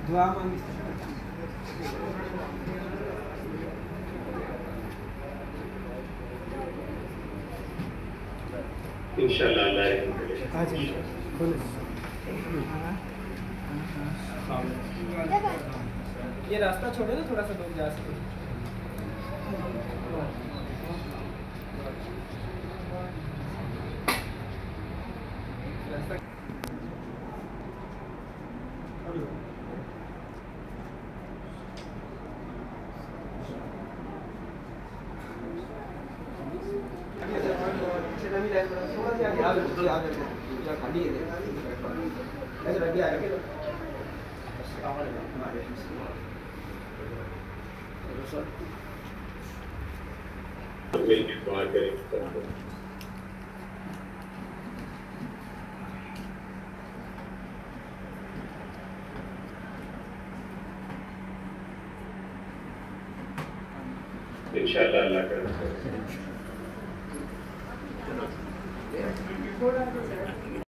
दुआ मांगी इंशाल्लाह अल्लाह आज खोले ये रास्ता छोड़ो ना, थोड़ा सा दूर जा सके। मिलकर दुआ करें। इंशाल्लाह अल्लाह का